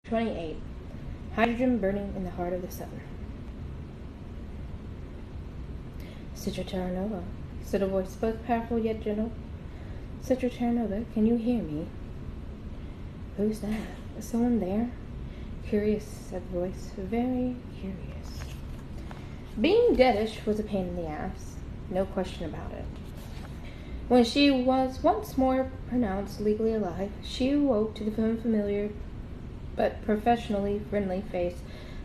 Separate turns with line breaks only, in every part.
28. Hydrogen burning in the heart of the sun. Citra Terranova, said a voice both powerful yet gentle. Citra Terranova, can you hear me? Who's that? Is someone there? Curious, said the voice. Very curious. Being deadish was a pain in the ass. No question about it. When she was once more pronounced legally alive, she awoke to the unfamiliar but professionally friendly face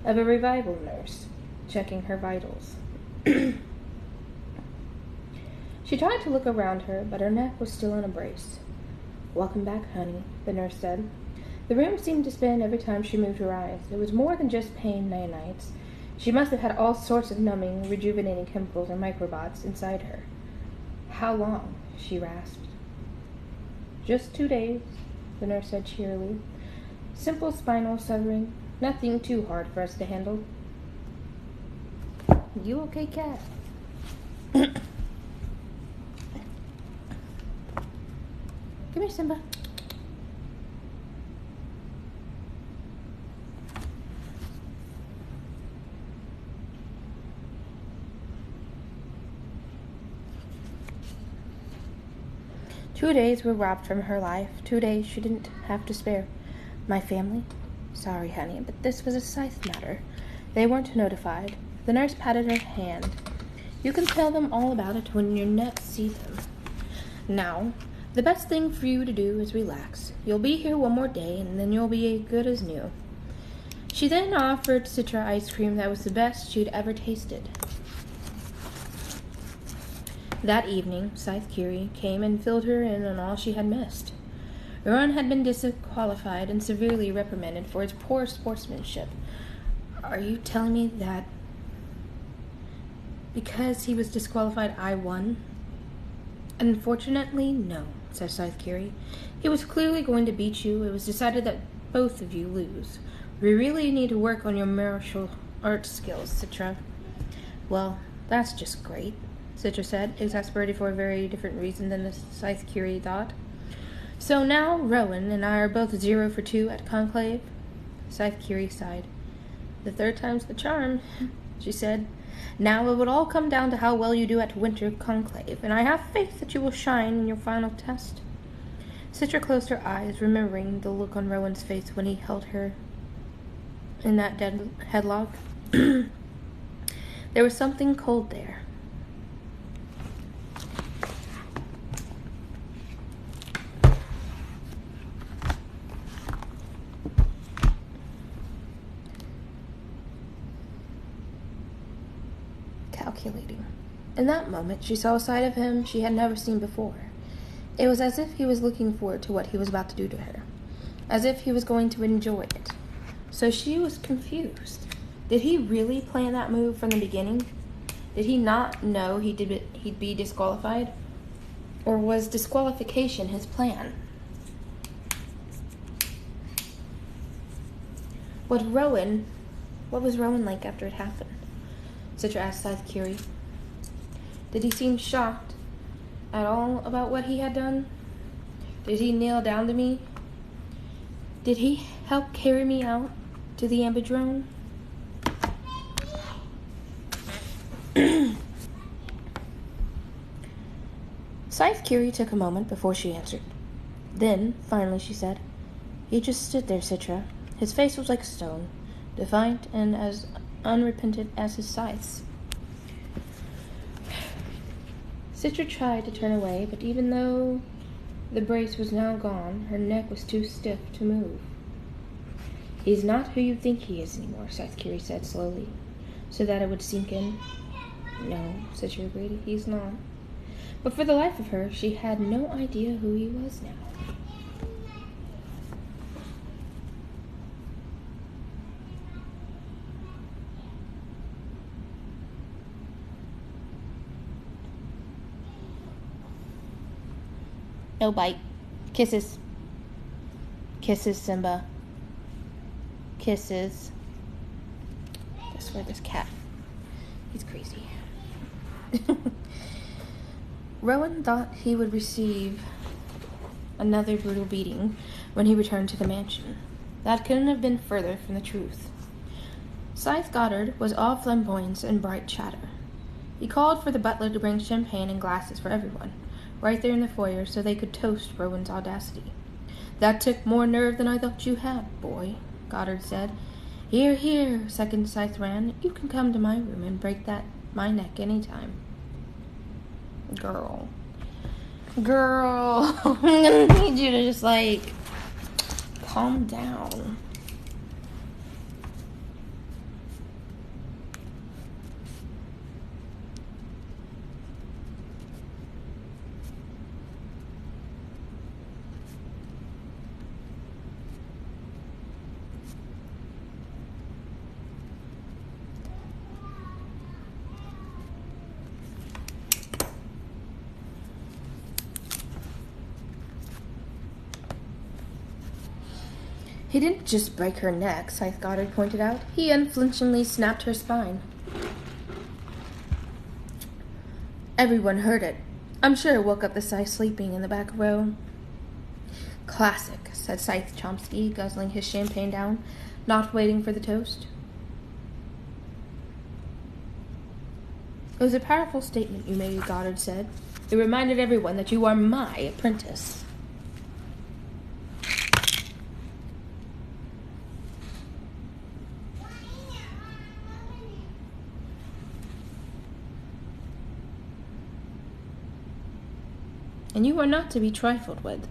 of a revival nurse, checking her vitals. She tried to look around her, but her neck was still in a brace. Welcome back, honey, the nurse said. The room seemed to spin every time she moved her eyes. It was more than just pain nanites. She must have had all sorts of numbing, rejuvenating chemicals and microbots inside her. How long? She rasped. Just 2 days, the nurse said cheerily. Simple spinal severing. Nothing too hard for us to handle. You okay, cat? Come here, Simba. "2 days were robbed from her life. 2 days she didn't have to spare. My family? Sorry, honey, but this was a Scythe matter. They weren't notified." The nurse patted her hand. "You can tell them all about it when you next see them. Now, the best thing for you to do is relax. You'll be here 1 more day, and then you'll be good as new." She then offered Citra ice cream that was the best she'd ever tasted. That evening, Scythe Curie came and filled her in on all she had missed. Rowan had been disqualified and severely reprimanded for his poor sportsmanship. "Are you telling me that because he was disqualified I won?" "Unfortunately, no," said Scythe Curie. "He was clearly going to beat you. It was decided that both of you lose. We really need to work on your martial arts skills, Citra." "Well, that's just great," Citra said, exasperated for a very different reason than the Scythe Curie thought. "So now Rowan and I are both 0 for 2 at Conclave?" Scythe Curie sighed. "The 3rd time's the charm," she said. "Now it would all come down to how well you do at Winter Conclave, and I have faith that you will shine in your final test." Citra closed her eyes, remembering the look on Rowan's face when he held her in that dead headlock. There was something cold there. Calculating. In that moment, she saw a side of him she had never seen before. It was as if he was looking forward to what he was about to do to her, as if he was going to enjoy it. So she was confused. Did he really plan that move from the beginning? Did he not know he'd be disqualified? Or was disqualification his plan? What was Rowan like after it happened? Citra asked Scythe Curie. Did he seem shocked at all about what he had done? Did he kneel down to me? Did he help carry me out to the ambidrome? Scythe Curie took a moment before she answered. Then, finally, she said, "He just stood there, Citra. His face was like stone, defiant and as unrepentant as his scythes." Citra tried to turn away, but even though the brace was now gone, her neck was too stiff to move. "He's not who you think he is anymore," Scythe Curie said slowly, so that it would sink in. "No," Citra agreed, "he's not." But for the life of her, she had no idea who he was now. No bite. Kisses. Kisses, Simba. Kisses. I swear this cat. He's crazy. Rowan thought he would receive another brutal beating when he returned to the mansion. That couldn't have been further from the truth. Scythe Goddard was all flamboyance and bright chatter. He called for the butler to bring champagne and glasses for everyone, right there in the foyer, so they could toast Rowan's audacity. "That took more nerve than I thought you had, boy," Goddard said. "Here, here," second Scythe ran. "You can come to my room and break my neck any time." Girl. I'm gonna need you to just, calm down. He didn't just break her neck, Scythe Goddard pointed out. He unflinchingly snapped her spine. Everyone heard it. I'm sure it woke up the Scythe sleeping in the back row. Classic, said Scythe Chomsky, guzzling his champagne down, not waiting for the toast. It was a powerful statement you made, Goddard said. It reminded everyone that you are my apprentice. And you are not to be trifled with.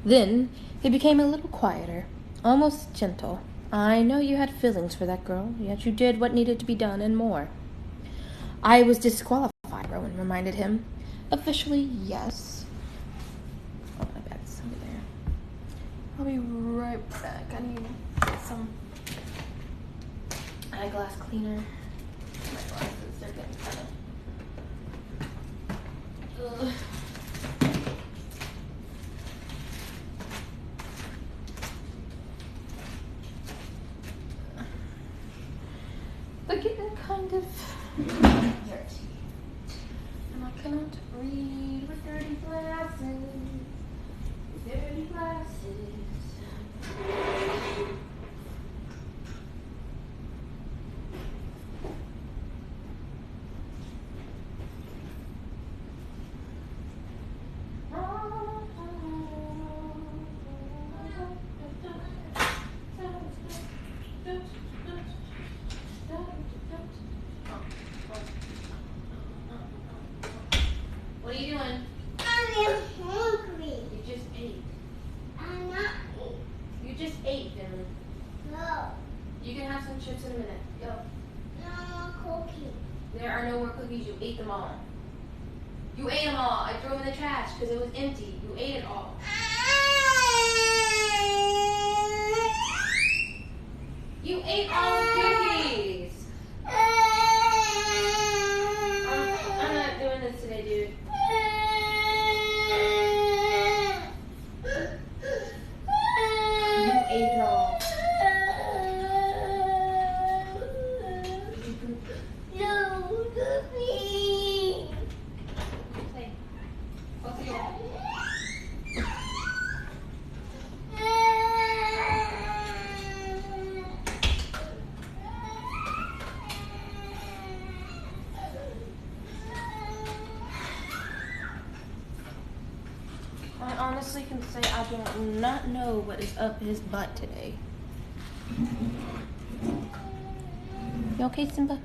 Then he became a little quieter, almost gentle. I know you had feelings for that girl, yet you did what needed to be done and more. I was disqualified, Rowan reminded him. Officially, yes. Oh, my bag's over there. I'll be right back. I need some eyeglass cleaner. My glasses, they're getting kind of... Ugh. They're getting kind of dirty. And I cannot read with dirty glasses. Dirty glasses. What are you doing?
I'm hungry.
You just ate.
I'm not eating.
You just ate, Finley.
No.
You can have some chips in a minute. Go.
No cookie.
There are no more cookies. You ate them all. You ate them all. I threw them in the trash because it was empty. You ate it all. You ate all the cookies. I'm not doing this today, dude. You ate it all.
No cookie.
Hey, what's it going? I honestly can say I do not know what is up his butt today. You okay, Simba?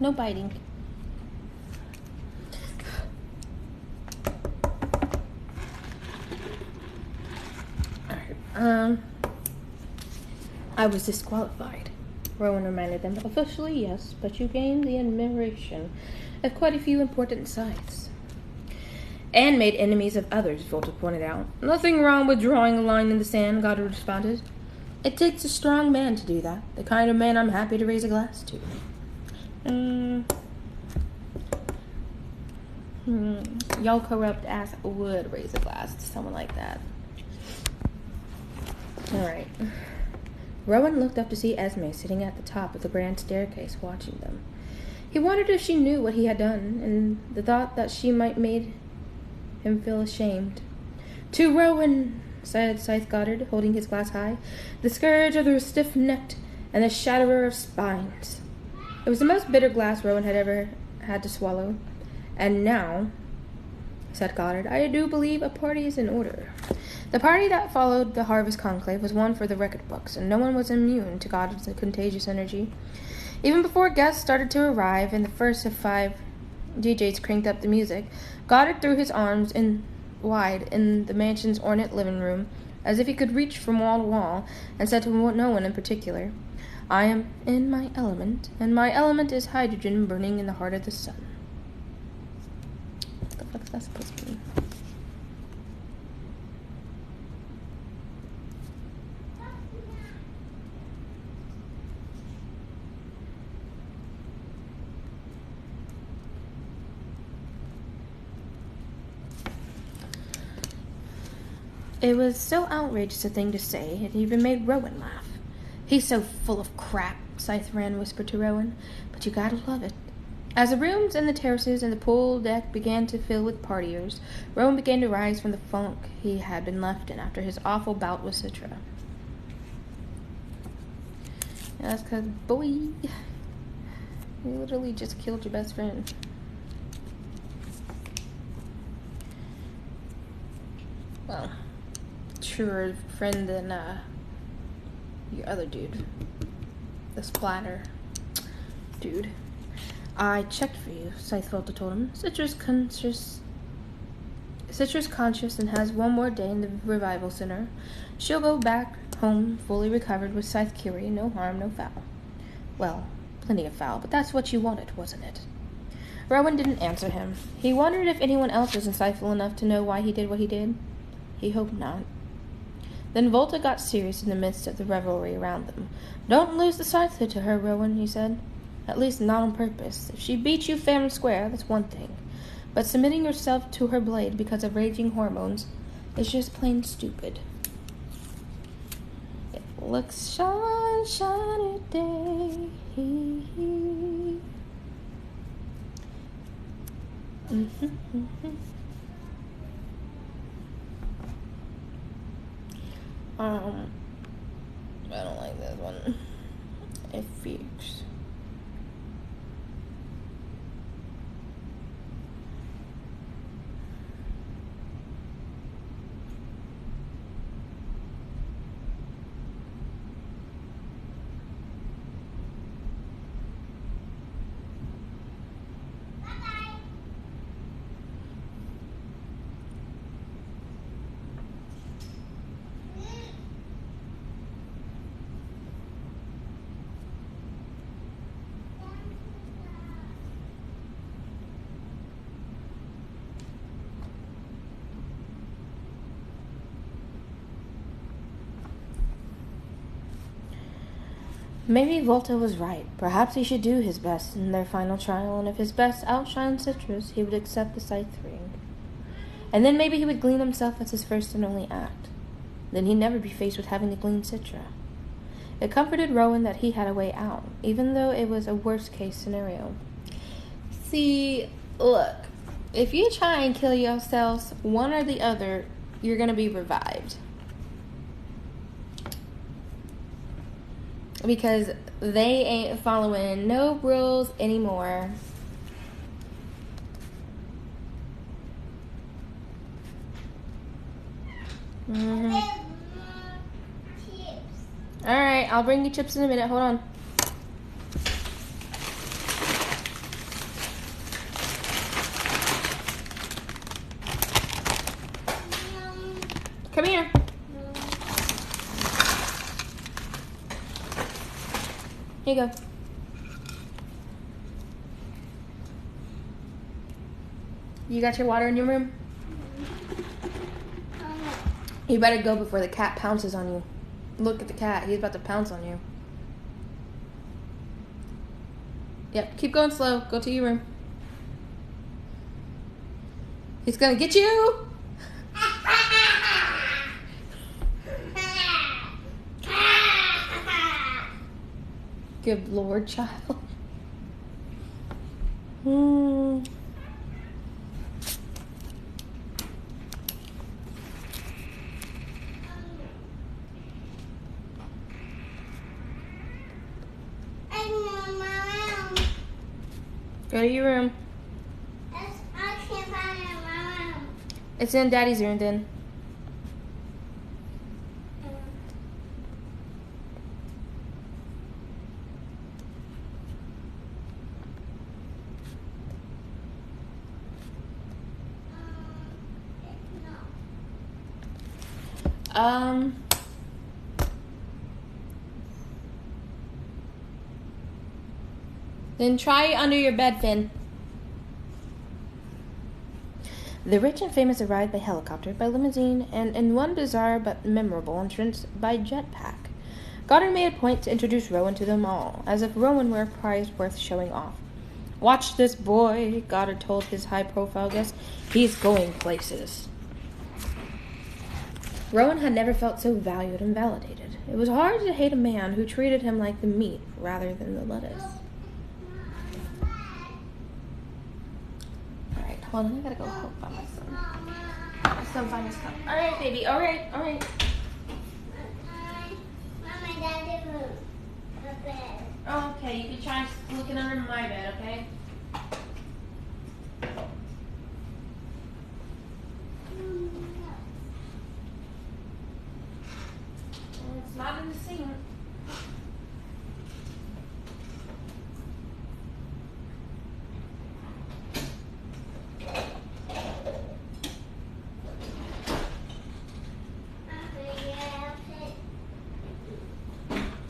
No biting. Alright, I was disqualified, Rowan reminded them. Officially, yes, but you gained the admiration of quite a few important Scythes. And made enemies of others, Volta pointed out. Nothing wrong with drawing a line in the sand, Goddard responded. It takes a strong man to do that, the kind of man I'm happy to raise a glass to. Y'all corrupt ass would raise a glass to someone like that. Alright. Rowan looked up to see Esme sitting at the top of the grand staircase watching them. He wondered if she knew what he had done, and the thought that she might made him feel ashamed. "To Rowan," said Scythe Goddard, holding his glass high, "the scourge of the stiff-necked and the shatterer of spines." It was the most bitter glass Rowan had ever had to swallow. "And now," said Goddard, "I do believe a party is in order." The party that followed the Harvest Conclave was one for the record books, and no one was immune to Goddard's contagious energy. Even before guests started to arrive and the first of 5 DJs cranked up the music, Goddard threw his arms wide in the mansion's ornate living room, as if he could reach from wall to wall, and said to no one in particular, "I am in my element, and my element is hydrogen burning in the heart of the sun." What the fuck is that supposed to mean? It was so outrageous a thing to say, it even made Rowan laugh. "He's so full of crap," Scythe Rand whispered to Rowan, "but you gotta love it." As the rooms and the terraces and the pool deck began to fill with partiers, Rowan began to rise from the funk he had been left in after his awful bout with Citra. Yeah, that's because, boy, you literally just killed your best friend. Well, truer friend than your other dude, the splatter dude. "I checked for you," Scythe Volta told him. Citra's conscious and has one more day in the revival center. She'll go back home fully recovered with Scythe Curie. No harm, no foul. Well, plenty of foul, but that's what you wanted, wasn't it? Rowan didn't answer him. He wondered if anyone else was insightful enough to know why he did what he did. He hoped not. Then Volta got serious in the midst of the revelry around them. "Don't lose the Scythe to her, Rowan," he said. "At least not on purpose. If she beats you fair and square, that's one thing. But submitting yourself to her blade because of raging hormones is just plain stupid." It looks shiny day. I don't like this one. It feels. Maybe Volta was right. Perhaps he should do his best in their final trial, and if his best outshined Citra's, he would accept the Scythe ring. And then maybe he would glean himself as his first and only act. Then he'd never be faced with having to glean Citra. It comforted Rowan that he had a way out, even though it was a worst-case scenario. See, look, if you try and kill yourselves, one or the other, you're going to be revived. Because they ain't following no rules anymore. Alright, I'll bring you chips in a minute. Hold on. Come here. Here you go. You got your water in your room? You better go before the cat pounces on you. Look at the cat. He's about to pounce on you. Yep, keep going slow. Go to your room. He's gonna get you. Good Lord, child. Go to your room.
I can't find it in my room.
It's in Daddy's room then. Then try under your bed, Finn. The rich and famous arrived by helicopter, by limousine, and in one bizarre but memorable entrance, by jetpack. Goddard made a point to introduce Rowan to them all, as if Rowan were a prize worth showing off. "Watch this boy," Goddard told his high-profile guest. "He's going places." Rowan had never felt so valued and validated. It was hard to hate a man who treated him like the meat rather than the lettuce. Alright, hold on, I gotta go help by my son. My son find his cup. Alright, baby, alright.
Mama, Daddy room. The bed.
Okay, you can try looking under my bed, okay? It's not in the sink.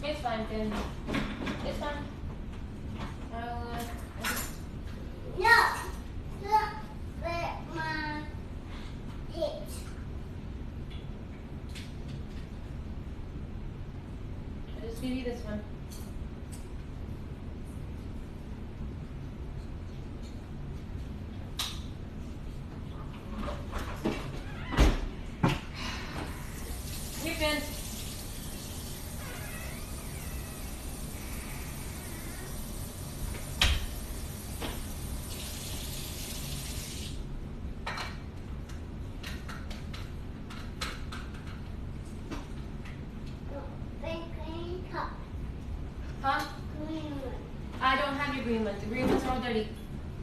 It's fine, Finn. It's fine.
No! Look at my pit.
I'll just give you this one. Here, Finn.
Green cup.
Huh?
Green one.
I don't have your green ones. The green ones are all dirty.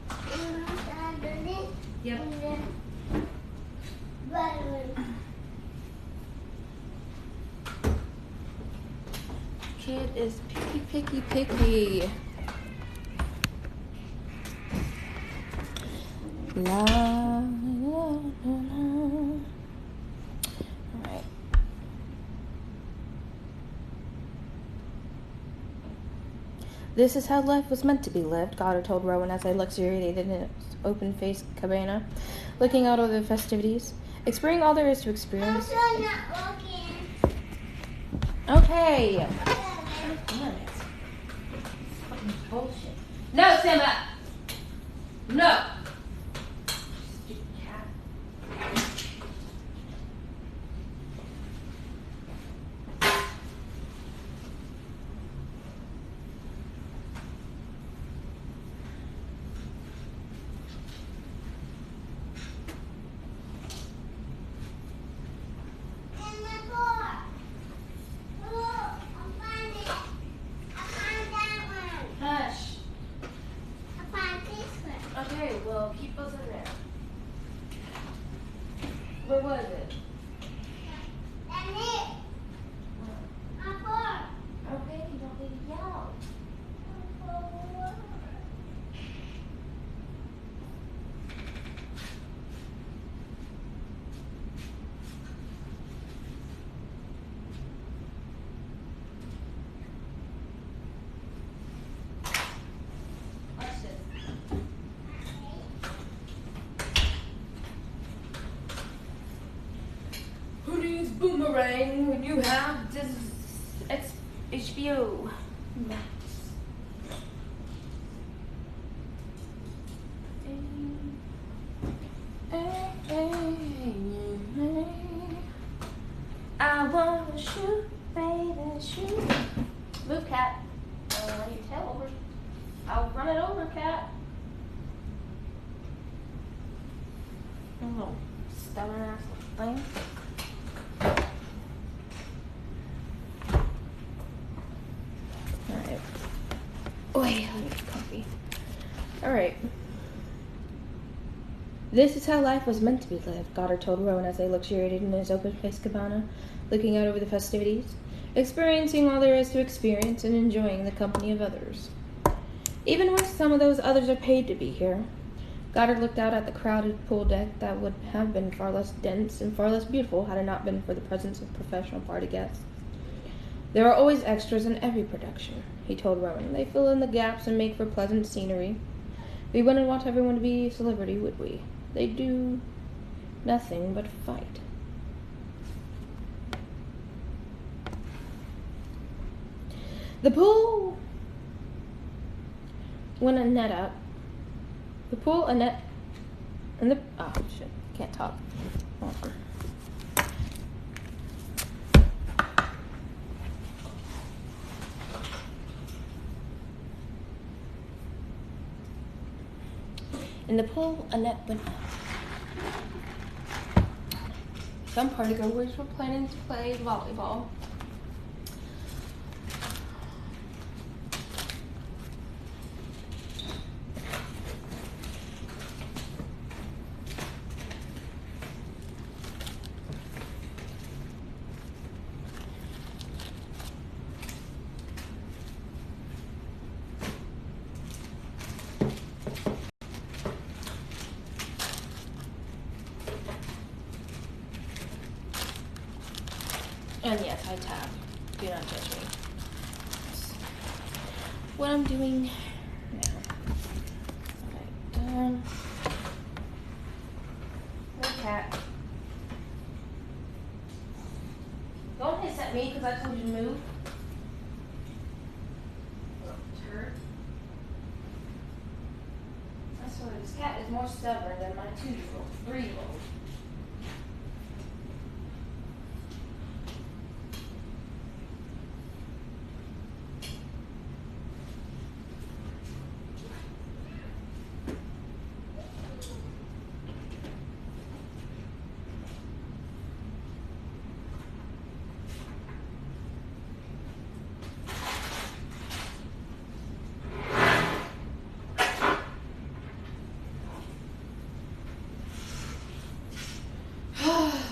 Green one, Daddy.
Yep.
And then red one.
Kid is picky. La, la, la, la. Alright. This is how life was meant to be lived, Goddard told Rowan as they luxuriated in his open-faced cabana, looking out over the festivities, experiencing all there is to experience.
Also not walking.
Okay. Damn it. Fucking bullshit. No, Simba! No! Stupid cat.
And the door. Look, I found it. I found that one.
Hush.
I found this one.
Okay, well, keep those in there. Where was it?
And it. My door.
Okay, you don't need to yell. Watch this. Who needs boomerang when you have this HBO Max? shoot, baby, shoot. Move, cat. Run your tail over. I'll run it over, cat. Oh, stubborn ass thing. Alright. Wait, let me get comfy. Alright. This is how life was meant to be lived, Goddard told Rowan as they luxuriated in his open-faced cabana, looking out over the festivities, experiencing all there is to experience and enjoying the company of others. Even when some of those others are paid to be here. Goddard looked out at the crowded pool deck that would have been far less dense and far less beautiful had it not been for the presence of professional party guests. There are always extras in every production, he told Rowan. They fill in the gaps and make for pleasant scenery. We wouldn't want everyone to be a celebrity, would we? They do nothing but fight. The pool went a net up. The pool, a net, and the... Oh, shit. Can't talk. Hold on. In the pool, a net went up. Some partygoers were planning to play volleyball. And yes, I tab. Do not judge me. That's what I'm doing now. Alright, done. No cat. Don't hiss at me because I told you to move. Turd. I swear, this cat is more stubborn than my 2-year-old, 3-year-old.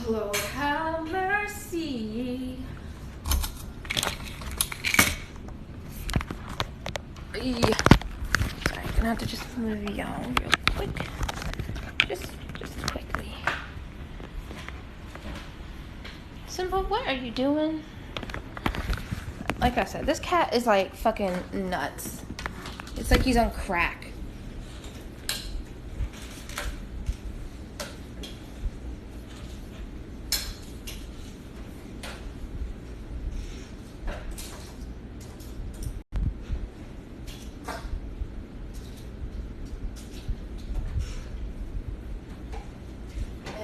Lord, have mercy. Sorry, I'm gonna have to just move y'all real quick. Just quickly. Simba, what are you doing? Like I said, this cat is like fucking nuts. It's like he's on crack.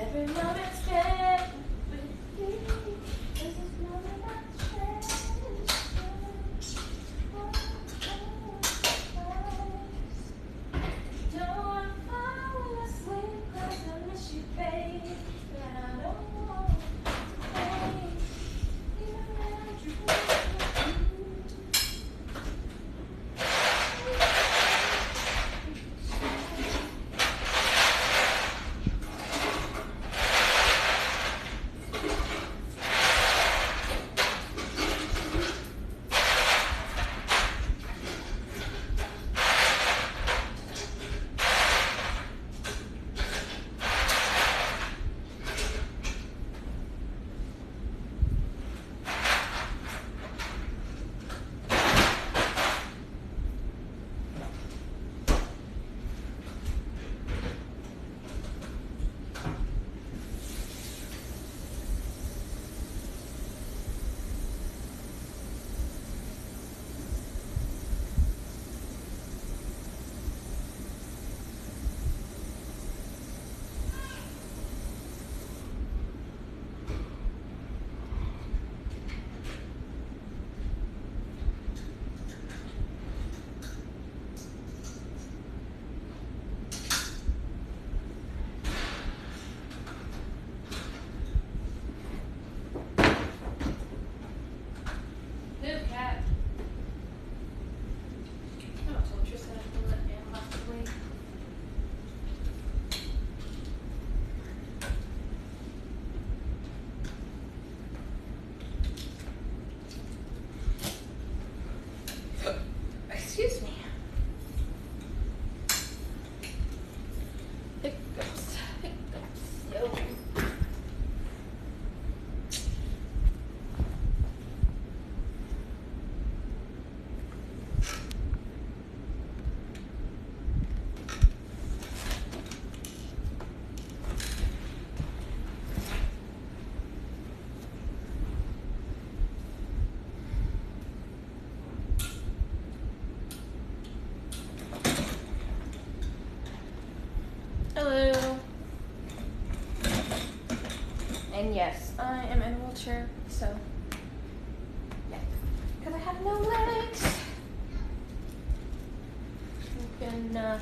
Every moment spent with you is this moment I cherish. Don't wanna fall asleep 'cause I miss you, babe. And I don't want to wait, even when I dream of you. And yes, I am in a wheelchair, so yeah, because I have no legs. You can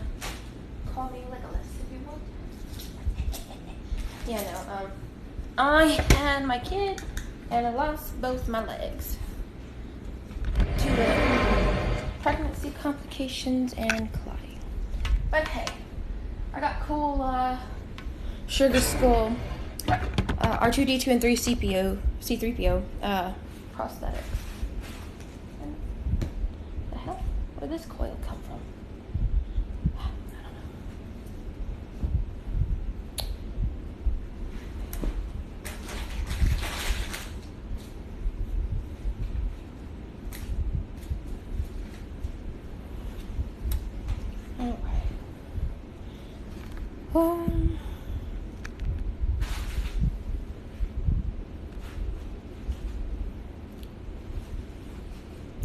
call me Legolas if you want. Yeah, no, I had my kid and I lost both my legs to pregnancy complications and clotting. But hey, I got cool Sugar Skull R2D2 and 3 C3PO prosthetics. And the hell? Where did this coil come from? I don't know.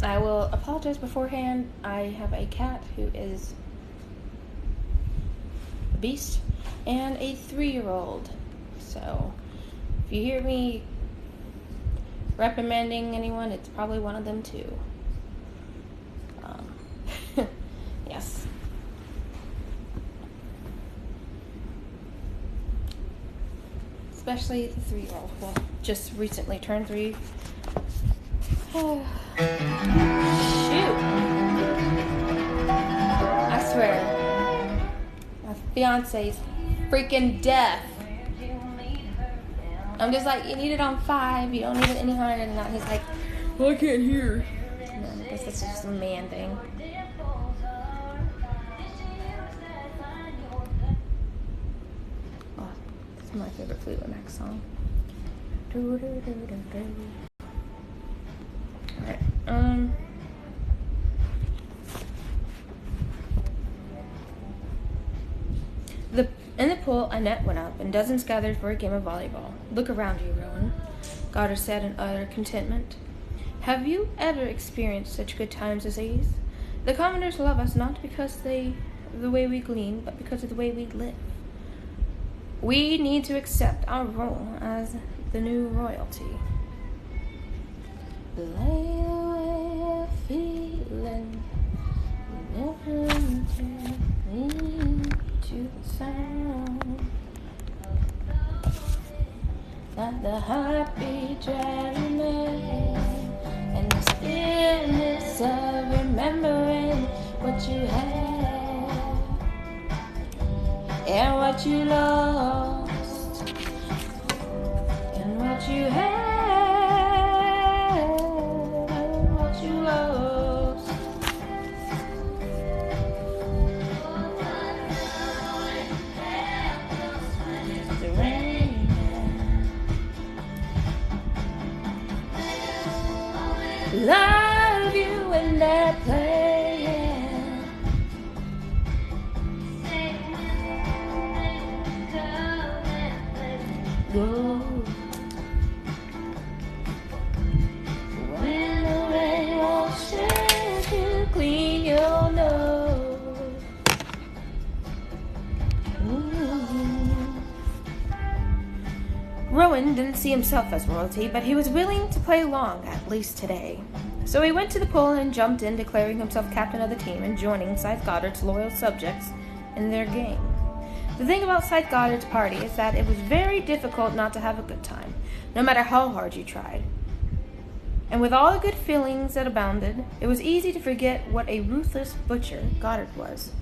I will apologize beforehand. I have a cat who is a beast and a 3-year-old. So if you hear me reprimanding anyone, it's probably one of them too. Yes. Especially the 3-year-old. Well, just recently turned 3. Oh. Shoot. I swear. My fiance's freaking deaf. I'm just like, you need it on 5. You don't need it any higher than that. He's like, well, I can't hear. No, I guess that's just a man thing. Oh, it's my favorite Fleetwood Mac song. Alright, in the pool, a net went up, and dozens gathered for a game of volleyball. Look around you, Rowan, Goddard said in utter contentment. Have you ever experienced such good times as these? The commoners love us not because of the way we glean, but because of the way we live. We need to accept our role as the new royalty. Lay away feeling to the sound that the heartbeat driving me and the stillness of remembering what you had and what you lost and what you had. Love you and they're playing. Go. When the rain washes you clean, you'll know. Rowan didn't see himself as royalty, but he was willing to play along, at least today. So he went to the pool and jumped in, declaring himself captain of the team and joining Scythe Goddard's loyal subjects in their game. The thing about Scythe Goddard's party is that it was very difficult not to have a good time, no matter how hard you tried. And with all the good feelings that abounded, it was easy to forget what a ruthless butcher Goddard was.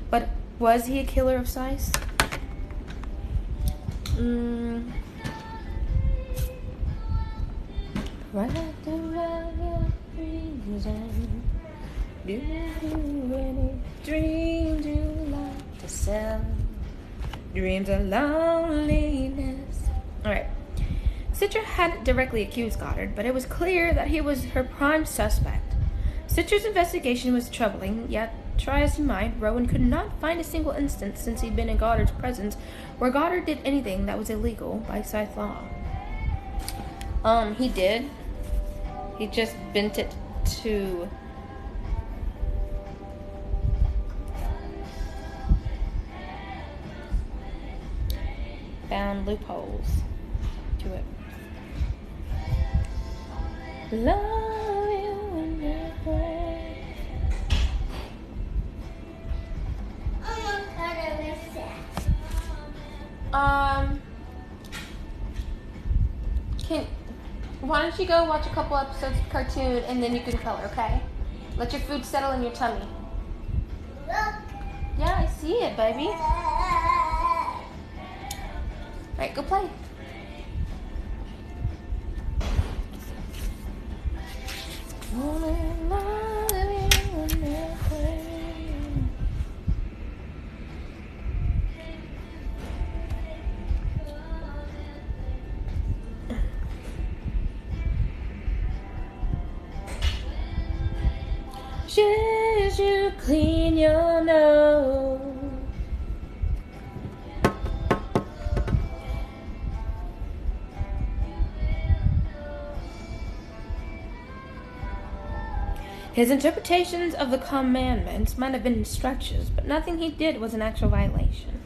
But was he a killer of Scythe? Right around your reason. Do any dreams you like to sell? Dreams of loneliness. Alright. Citra hadn't directly accused Goddard, but it was clear that he was her prime suspect. Citra's investigation was troubling, yet, try as he might, Rowan could not find a single instance since he'd been in Goddard's presence where Goddard did anything that was illegal by Scythe law. He did. He just bent it to found loopholes to to it. Love you in that way. Why don't you go watch a couple episodes of cartoon and then you can color, okay? Let your food settle in your tummy.
Look.
Yeah, I see it, baby. Alright, go play. Should you clean your nose? His interpretations of the commandments might have been stretches, but nothing he did was an actual violation.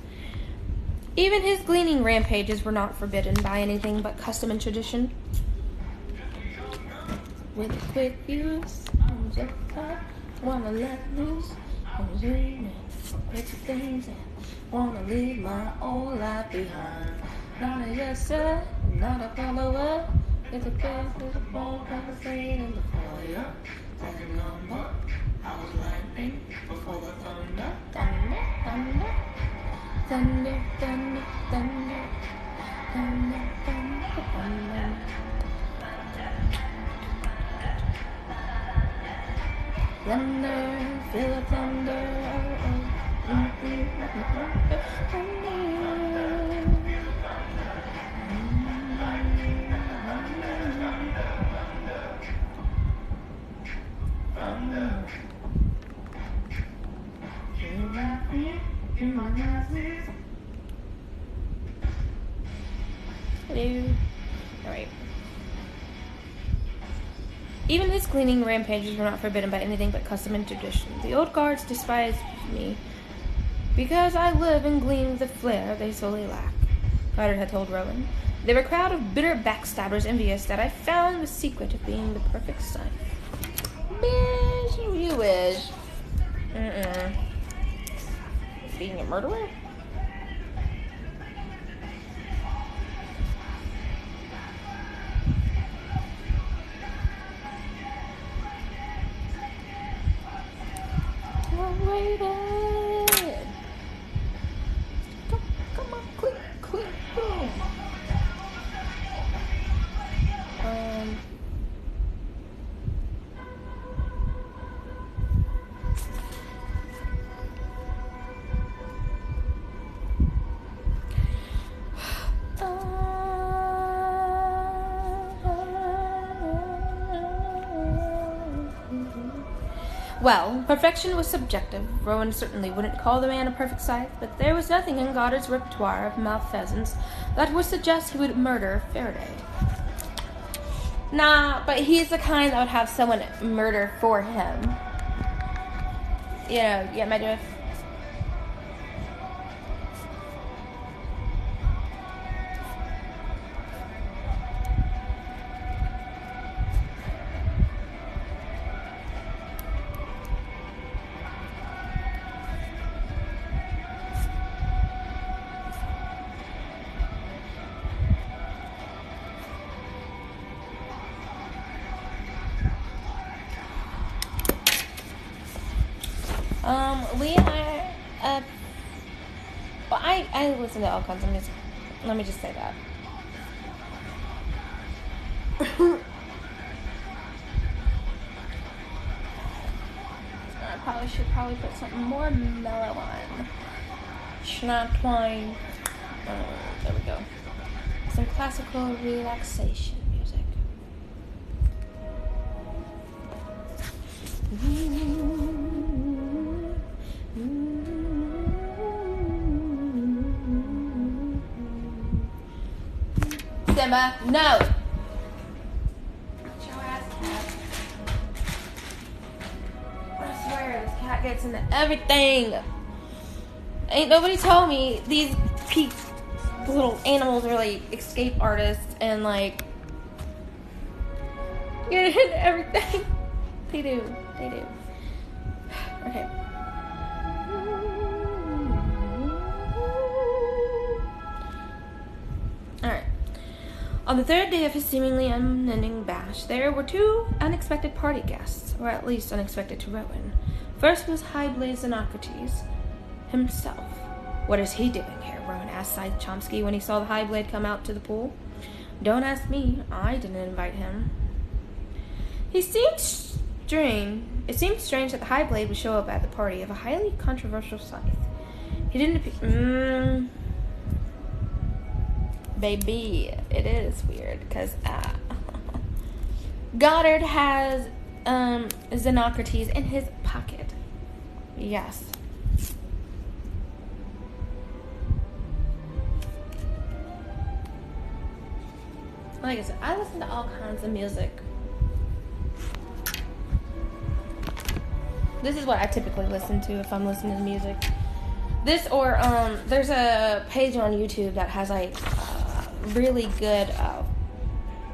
Even his gleaning rampages were not forbidden by anything but custom and tradition. With a quick fuse, I'm just wanna let loose, I'm dreaming, picture things and wanna leave my old life behind. Not a yes sir, not a follower. It's a bad little ball, conversation in the foyer. Turning on up, I was lightning before the thunder, thunder, thunder, thunder, thunder, thunder, thunder, thunder, thunder. Thunder, feel the thunder, oh, oh. Thunder. Hello. Alright. Even his cleaning rampages were not forbidden by anything but custom and tradition. The old guards despised me because I live and glean with a flair they solely lack, Carter had told Rowan. They were a crowd of bitter backstabbers envious that I found the secret of being the perfect Scythe. Bitch, you wish. Being a murderer? Waited. Come on, quick, boom. Well, perfection was subjective. Rowan certainly wouldn't call the man a perfect Scythe, but there was nothing in Goddard's repertoire of malfeasance that would suggest he would murder Faraday. Nah, but he's the kind that would have someone murder for him. You know, you get my drift? We are, well, I listen to all kinds of music. Let me just say that. I should probably put something more mellow on. Schnapp twine. There we go. Some classical relaxation music. Simba, no! Show ass cat. I swear, this cat gets into everything. Ain't nobody told me these little animals are like escape artists and like everything. They do. Okay. Alright. On the third day of his seemingly unending bash, there were two unexpected party guests, or at least unexpected to Rowan. First was Highblade Xenocrates himself. What is he doing here? Rowan asked Scythe Chomsky when he saw the Highblade come out to the pool. Don't ask me. I didn't invite him. It seemed strange that the Highblade would show up at the party of a highly controversial Scythe. He didn't appear... Baby, it is weird, because Goddard has Xenocrates in his pocket. Yes. Like I said, I listen to all kinds of music. This is what I typically listen to if I'm listening to music. This or, there's a page on YouTube that has, like, really good,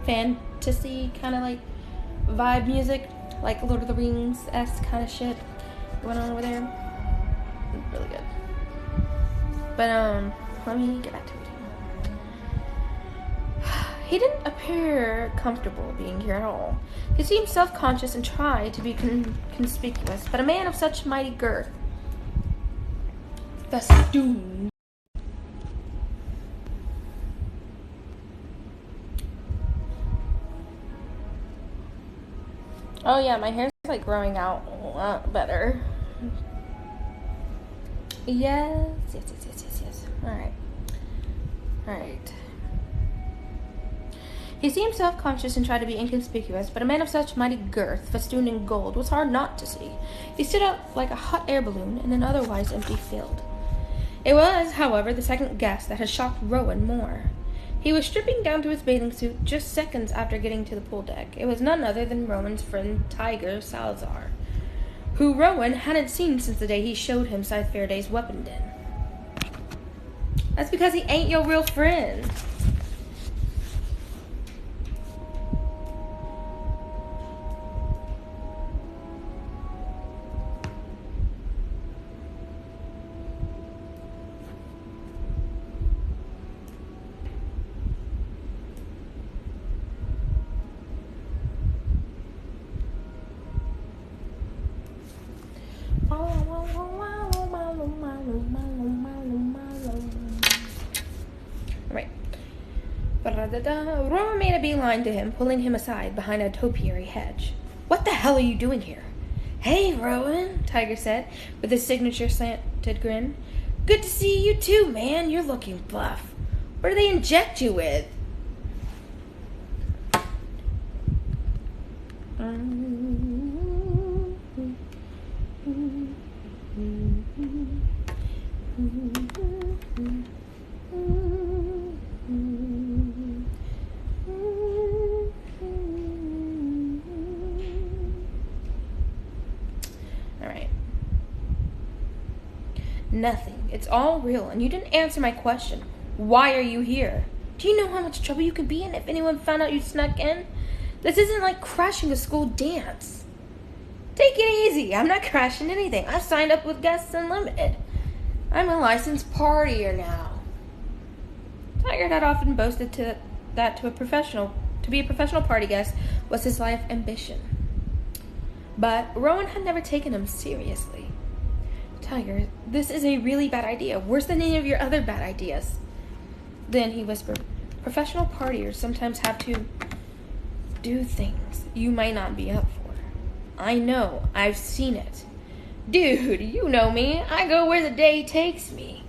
fantasy kind of, like, vibe music. Like Lord of the Rings-esque kind of shit going on over there. Really good. But, let me get back to it. He didn't appear comfortable being here at all. He seemed self-conscious and tried to be conspicuous, but a man of such mighty girth, festooned. Oh yeah, my hair's like growing out a lot better. Yes. Alright. He seemed self-conscious and tried to be inconspicuous, but a man of such mighty girth, festooned in gold, was hard not to see. He stood out like a hot air balloon in an otherwise empty field. It was, however, the second guest that had shocked Rowan more. He was stripping down to his bathing suit just seconds after getting to the pool deck. It was none other than Rowan's friend Tiger Salazar, who Rowan hadn't seen since the day he showed him Scythe Faraday's weapon den. That's because he ain't your real friend. Right. Rowan made a beeline to him, pulling him aside behind a topiary hedge. What the hell are you doing here? Hey, Rowan, Tiger said, with his signature slanted grin. Good to see you too, man. You're looking buff. What do they inject you with? Nothing. It's all real, and you didn't answer my question. Why are you here? Do you know how much trouble you could be in if anyone found out you snuck in? This isn't like crashing a school dance. Take it easy. I'm not crashing anything. I've signed up with Guests Unlimited. I'm a licensed partier now. Tiger had often boasted that to be a professional party guest was his life ambition. But Rowan had never taken him seriously. Tiger, this is a really bad idea. Worse than any of your other bad ideas. Then he whispered, professional partiers sometimes have to do things you might not be up for. I know. I've seen it. Dude, you know me. I go where the day takes me.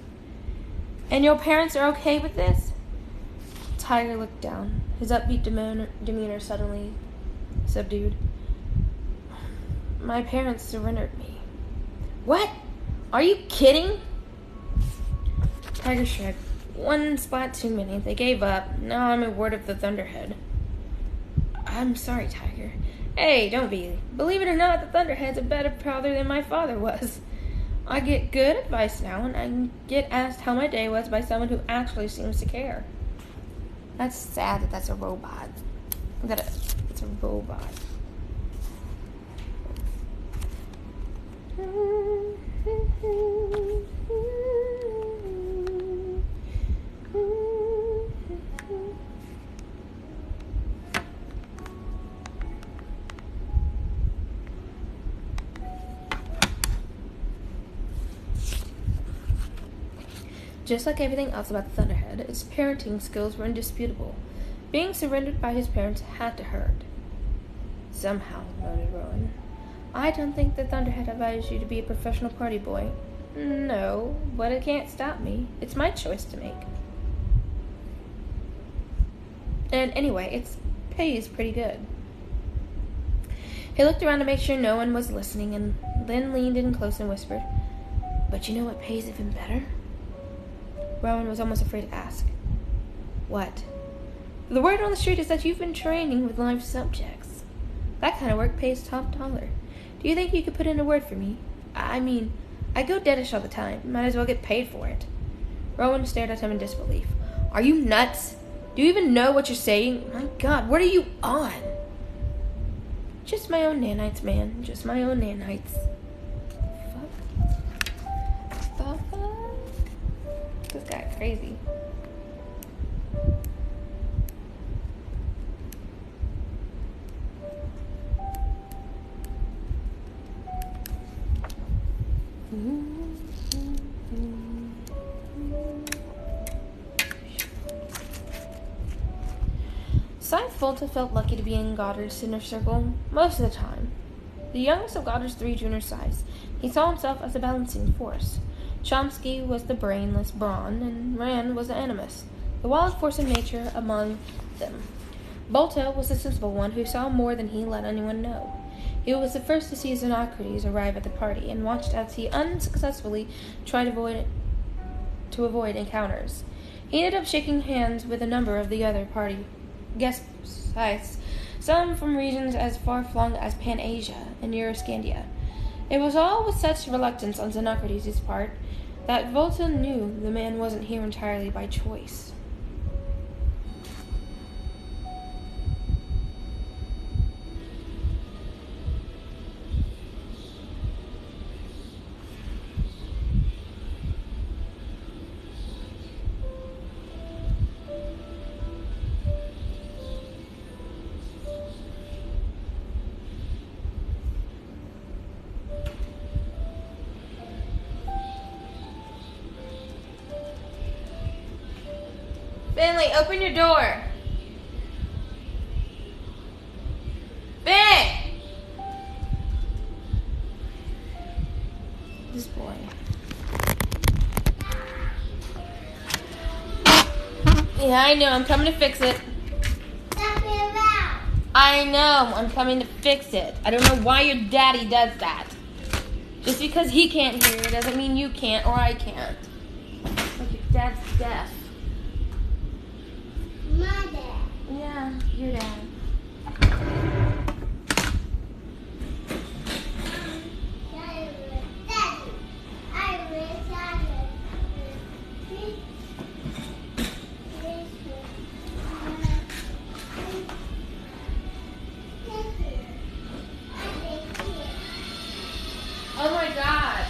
And your parents are okay with this? Tiger looked down, his upbeat demeanor suddenly subdued. My parents surrendered me. What? Are you kidding? Tiger shrugged. One spot too many. They gave up. Now I'm a ward of the Thunderhead. I'm sorry, Tiger. Hey, don't be. Believe it or not, the Thunderhead's a better father than my father was. I get good advice now, and I get asked how my day was by someone who actually seems to care. That's sad that that's a robot. It's a robot. Just like everything else about the Thunderhead, its parenting skills were indisputable. Being surrendered by his parents had to hurt. Somehow, noted Rowan. I don't think the Thunderhead advised you to be a professional party boy. No, but it can't stop me. It's my choice to make. And anyway, it pays pretty good. He looked around to make sure no one was listening, and then leaned in close and whispered, "But you know what pays even better?" Rowan was almost afraid to ask. What? The word on the street is that you've been training with live subjects. That kind of work pays top dollar. Do you think you could put in a word for me? I mean, I go deadish all the time. Might as well get paid for it. Rowan stared at him in disbelief. Are you nuts? Do you even know what you're saying? My God, what are you on? Just my own nanites, man. Just my own nanites. Fuck. This guy crazy. Scythe Volta felt lucky to be in Goddard's inner circle most of the time. The youngest of Goddard's 3 junior Scythes, he saw himself as a balancing force. Chomsky was the brainless brawn, and Rand was the animus, the wild force of nature among them. Volta was the sensible one who saw more than he let anyone know. He was the first to see Xenocrates arrive at the party, and watched as he unsuccessfully tried to avoid encounters. He ended up shaking hands with a number of the other party guest Scythes, some from regions as far-flung as Pan-Asia and Euroscandia. It was all with such reluctance on Xenocrates' part that Volta knew the man wasn't here entirely by choice. Finley, open your door. Ben! This boy. Yeah, I know. I'm coming to fix it. I know. I'm coming to fix it. I don't know why your daddy does that. Just because he can't hear doesn't mean you can't or I can't. Like your dad's deaf.
My dad.
Yeah, your dad. Oh my God.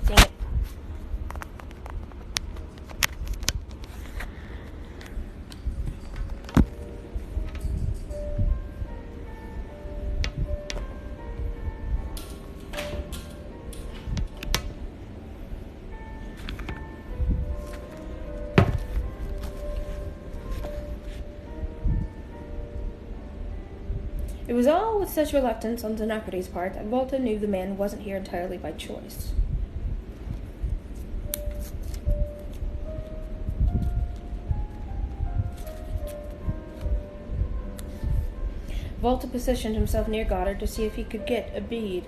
Dang it. It was all with such reluctance on Zenocrates' part that Volta knew the man wasn't here entirely by choice. Volta positioned himself near Goddard to see if he could get a bead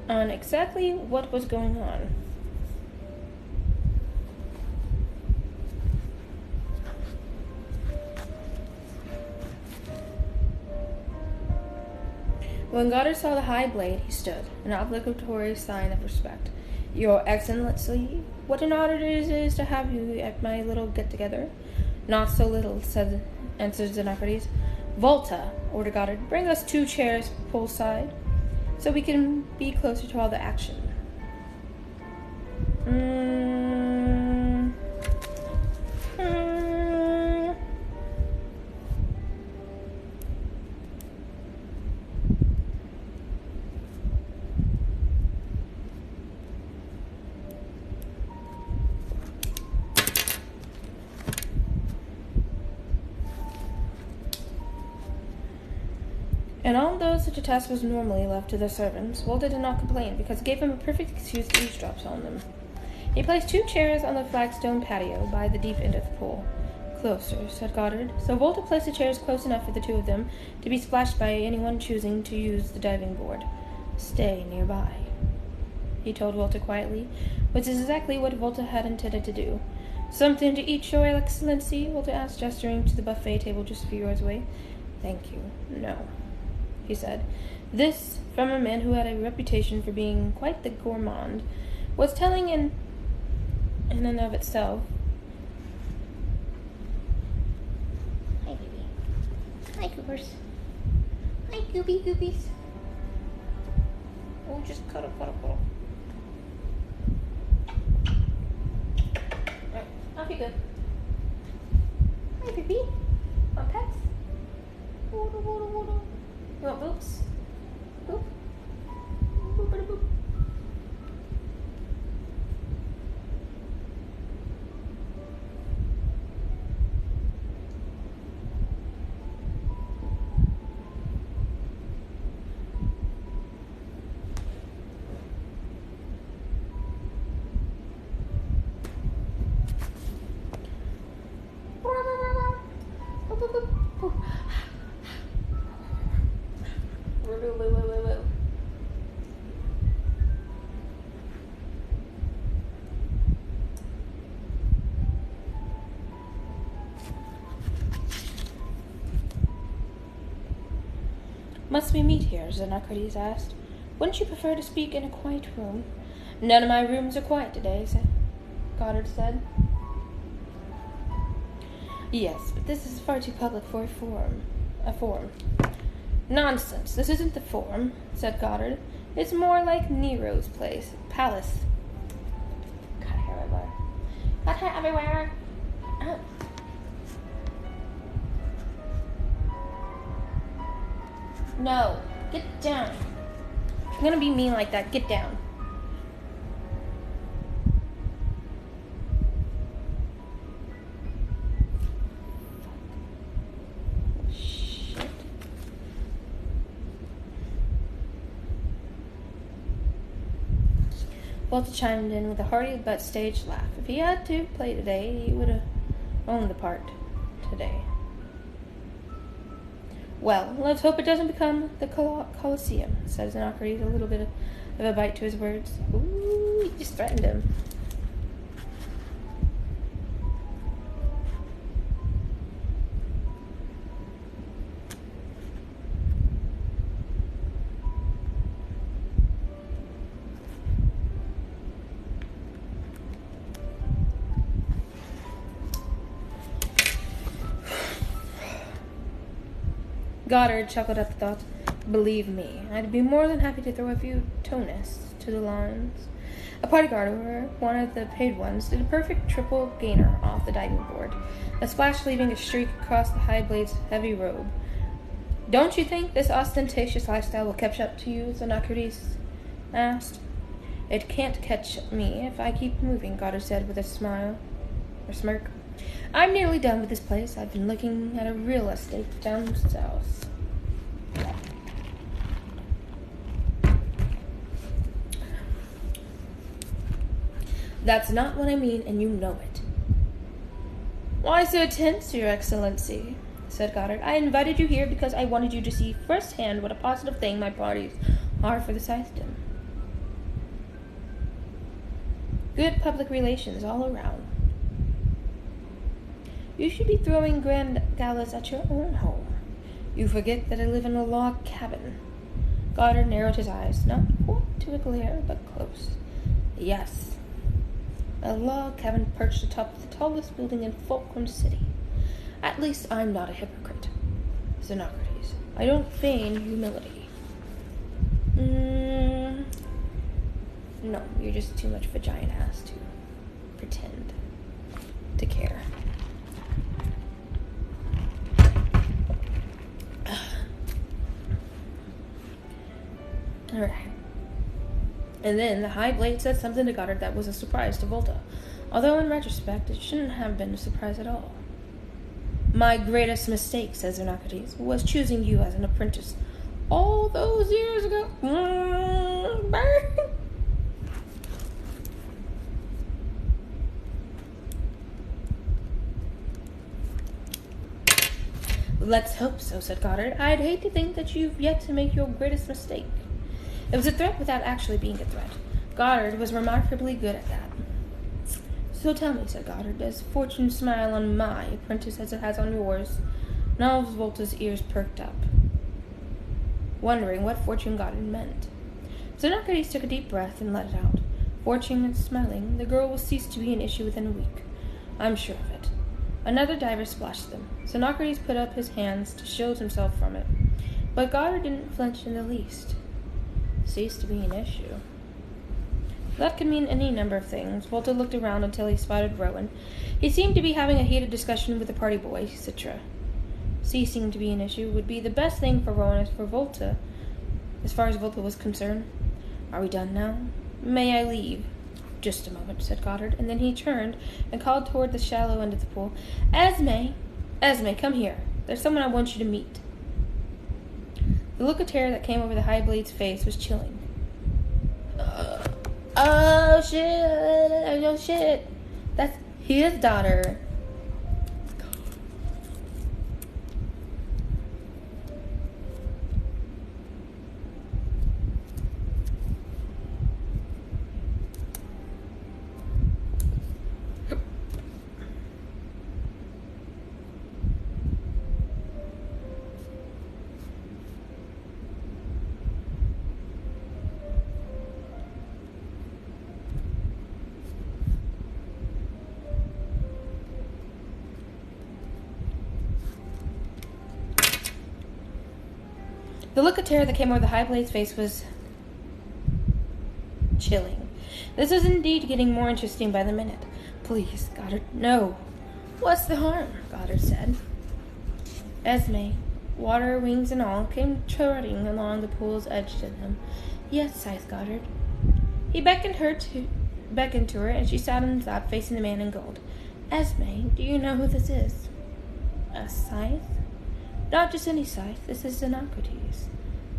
on exactly what was going on. When Goddard saw the high blade, he stood, an obligatory sign of respect. Your Excellency, what an honor it is to have you at my little get-together. Not so little, answered Zenocrates. Volta, ordered Goddard, bring us 2 chairs poolside, so we can be closer to all the action. And although such a task was normally left to the servants, Volta did not complain, because it gave him a perfect excuse to eavesdrop on them. He placed 2 chairs on the flagstone patio by the deep end of the pool. Closer, said Goddard. So Volta placed the chairs close enough for the 2 of them to be splashed by anyone choosing to use the diving board. Stay nearby, he told Volta quietly, which is exactly what Volta had intended to do. Something to eat, Your Excellency? Volta asked, gesturing to the buffet table just a few yards away. Thank you. No, he said. This, from a man who had a reputation for being quite the gourmand, was telling in and of itself. Hi, baby. Hi, Goobers. Hi, Goobies. Oh, just cuddle. Alright, off you go. Hi, baby. Want pets? You want boops? Boop? Boop. Must we meet here? Zenocrates asked. Wouldn't you prefer to speak in a quiet room? None of my rooms are quiet today, Goddard said. Yes, but this is far too public for a forum. Nonsense, this isn't the forum, said Goddard. It's more like Nero's palace. Got hair everywhere. Got hair everywhere. No, get down. I'm gonna be mean like that. Get down. Shit. Walter chimed in with a hearty but staged laugh. If he had to play today, he would have owned the part today. Well, let's hope it doesn't become the Colosseum, said Zenocrates, a little bit of a bite to his words. Ooh, he just threatened him. Goddard chuckled at the thought. Believe me, I'd be more than happy to throw a few tonests to the lions. A party guard, or one of the paid ones, did a perfect triple gainer off the diving board, a splash leaving a streak across the high blade's heavy robe. Don't you think this ostentatious lifestyle will catch up to you? Xenocrates asked. It can't catch me if I keep moving, Goddard said with a smile, or smirk. I'm nearly done with this place. I've been looking at a real estate down south. That's not what I mean, and you know it. Why so tense, Your Excellency? Said Goddard. I invited you here because I wanted you to see firsthand what a positive thing my parties are for the Scythedom. Good public relations all around. You should be throwing grand galas at your own home. You forget that I live in a log cabin. Goddard narrowed his eyes, not quite to a glare, but close. Yes, a log cabin perched atop the tallest building in Fulcrum City. At least I'm not a hypocrite. Xenocrates, I don't feign humility. No, you're just too much of a giant ass to pretend to care. Alright. And then the High Blade said something to Goddard that was a surprise to Volta, although in retrospect it shouldn't have been a surprise at all. My greatest mistake, says Xenocrates, was choosing you as an apprentice all those years ago. Let's hope so, said Goddard. I'd hate to think that you've yet to make your greatest mistake. It was a threat without actually being a threat. Goddard was remarkably good at that. So tell me, said Goddard, does fortune smile on my apprentice as it has on yours? Now Volta's ears perked up, wondering what fortune Goddard meant. Xenocrates took a deep breath and let it out. Fortune and smiling, the girl will cease to be an issue within a week. I'm sure of it. Another diver splashed them. Xenocrates put up his hands to shield himself from it, but Goddard didn't flinch in the least. Cease to be an issue. That could mean any number of things. Volta looked around until he spotted Rowan. He seemed to be having a heated discussion with the party boy, Citra. Ceasing to be an issue would be the best thing for Rowan as for Volta, as far as Volta was concerned. Are we done now? May I leave? Just a moment, said Goddard, and then he turned and called toward the shallow end of the pool. Esme! Esme, come here. There's someone I want you to meet. The look of terror that came over the High Blade's face was chilling. Oh shit, that's his daughter. The look of terror that came over the High Blade's face was chilling. This was indeed getting more interesting by the minute. Please, Goddard, no. What's the harm? Goddard said. Esme, water, wings, and all, came trotting along the pool's edge to them. Yes, Scythe, Goddard. He beckoned to her, and she sat on his lap, facing the man in gold. Esme, do you know who this is? A Scythe? Not just any Scythe. This is Xenocrates,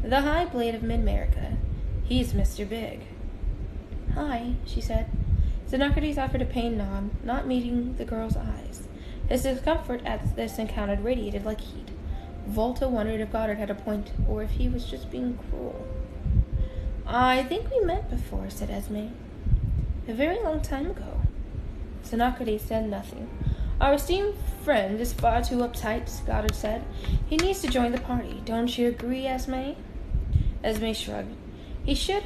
the High Blade of Mid-America. He's Mr. Big. Hi, she said. Xenocrates offered a pained nod, not meeting the girl's eyes. His discomfort at this encounter radiated like heat. Volta wondered if Goddard had a point, or if he was just being cruel. I think we met before, said Esme. A very long time ago. Xenocrates said nothing. Our esteemed friend is far too uptight, Goddard said. He needs to join the party. Don't you agree, Esme? Esme shrugged. He should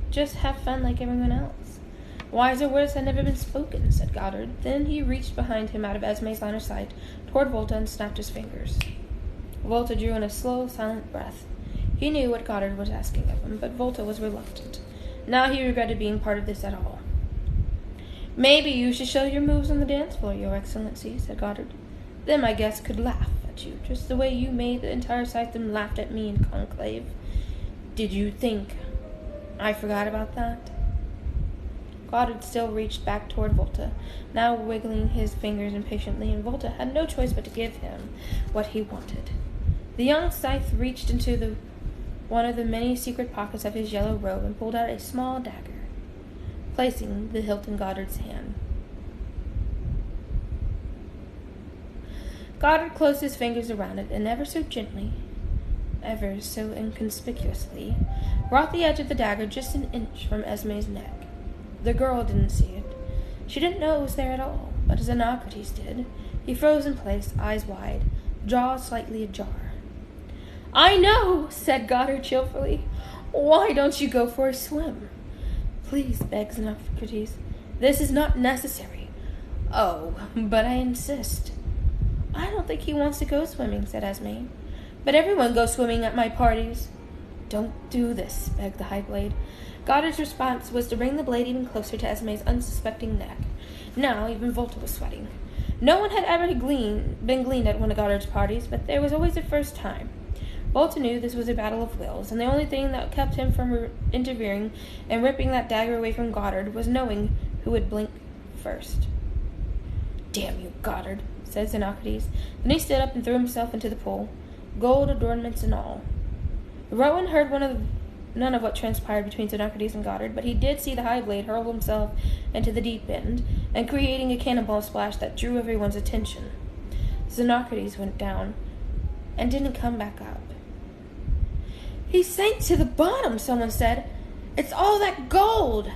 just have fun like everyone else. Wiser words had never been spoken, said Goddard. Then he reached behind him out of Esme's line of sight, toward Volta, and snapped his fingers. Volta drew in a slow, silent breath. He knew what Goddard was asking of him, but Volta was reluctant. Now he regretted being part of this at all. Maybe you should show your moves on the dance floor, Your Excellency, said Goddard. Then my guests could laugh at you, just the way you made the entire Scythe laughed at me in conclave. Did you think I forgot about that? Goddard still reached back toward Volta, now wiggling his fingers impatiently, and Volta had no choice but to give him what he wanted. The young Scythe reached into one of the many secret pockets of his yellow robe and pulled out a small dagger, placing the hilt in Goddard's hand. Goddard closed his fingers around it and ever so gently, ever so inconspicuously, brought the edge of the dagger just an inch from Esme's neck. The girl didn't see it. She didn't know it was there at all, but Xenocrates did. He froze in place, eyes wide, jaw slightly ajar. I know, said Goddard cheerfully. Why don't you go for a swim? Please, begged Xenocrates. This is not necessary. Oh, but I insist. I don't think he wants to go swimming, said Esme. But everyone goes swimming at my parties. Don't do this, begged the High Blade. Goddard's response was to bring the blade even closer to Esme's unsuspecting neck. Now even Volta was sweating. No one had ever been gleaned at one of Goddard's parties, but there was always a first time. Volta knew this was a battle of wills, and the only thing that kept him from interfering and ripping that dagger away from Goddard was knowing who would blink first. Damn you, Goddard, said Xenocrates. Then he stood up and threw himself into the pool, gold adornments and all. Rowan heard none of what transpired between Xenocrates and Goddard, but he did see the High Blade hurl himself into the deep end, and creating a cannonball splash that drew everyone's attention. Xenocrates went down, and didn't come back up. He sank to the bottom, someone said. It's all that gold!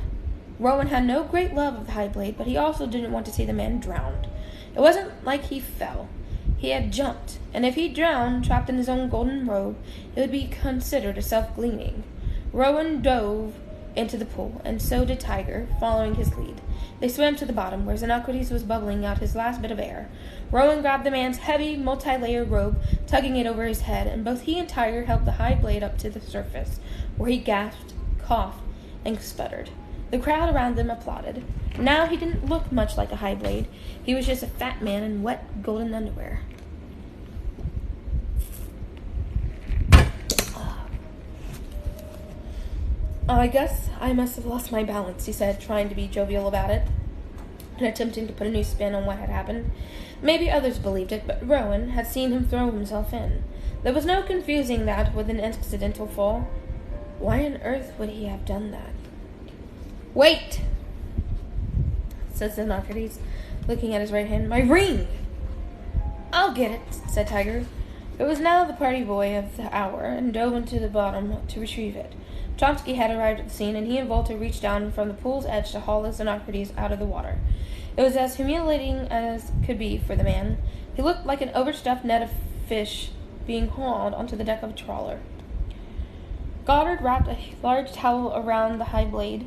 Rowan had no great love of the High Blade, but he also didn't want to see the man drowned. It wasn't like he fell. He had jumped, and if he drowned, trapped in his own golden robe, it would be considered a self-gleaning. Rowan dove into the pool, and so did Tiger, following his lead. They swam to the bottom, where Xenocrates was bubbling out his last bit of air. Rowan grabbed the man's heavy, multi-layered robe, tugging it over his head, and both he and Tiger helped the High Blade up to the surface, where he gasped, coughed, and sputtered. The crowd around them applauded. Now he didn't look much like a High Blade. He was just a fat man in wet, golden underwear. I guess I must have lost my balance, he said, trying to be jovial about it, and attempting to put a new spin on what had happened. Maybe others believed it, but Rowan had seen him throw himself in. There was no confusing that with an accidental fall. Why on earth would he have done that? Wait, said Xenocrates, looking at his right hand. My ring! I'll get it, said Tiger. It was now the party boy of the hour, and dove into the bottom to retrieve it. Chomsky had arrived at the scene, and he and Volta reached down from the pool's edge to haul Xenocrates out of the water. It was as humiliating as could be for the man. He looked like an overstuffed net of fish being hauled onto the deck of a trawler. Goddard wrapped a large towel around the High Blade.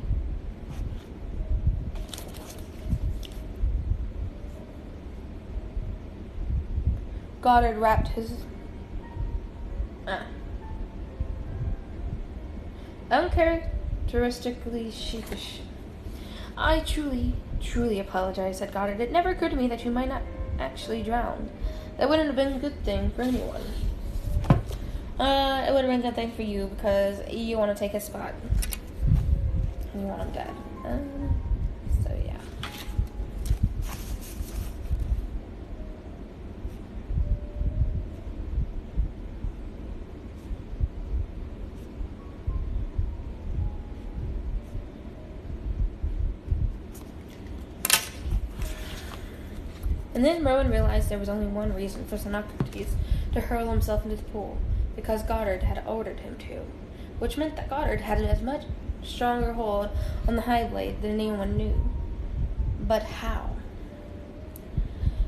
Goddard wrapped his uncharacteristically sheepish. I truly apologize, said Goddard. It never occurred to me that you might not actually drown. That wouldn't have been a good thing for anyone. It would have been a good thing for you because you want to take his spot. You want him dead. So yeah. And then Rowan realized there was only one reason for Xenocrates to hurl himself into the pool, because Goddard had ordered him to, which meant that Goddard had as much stronger hold on the High Blade than anyone knew. But how?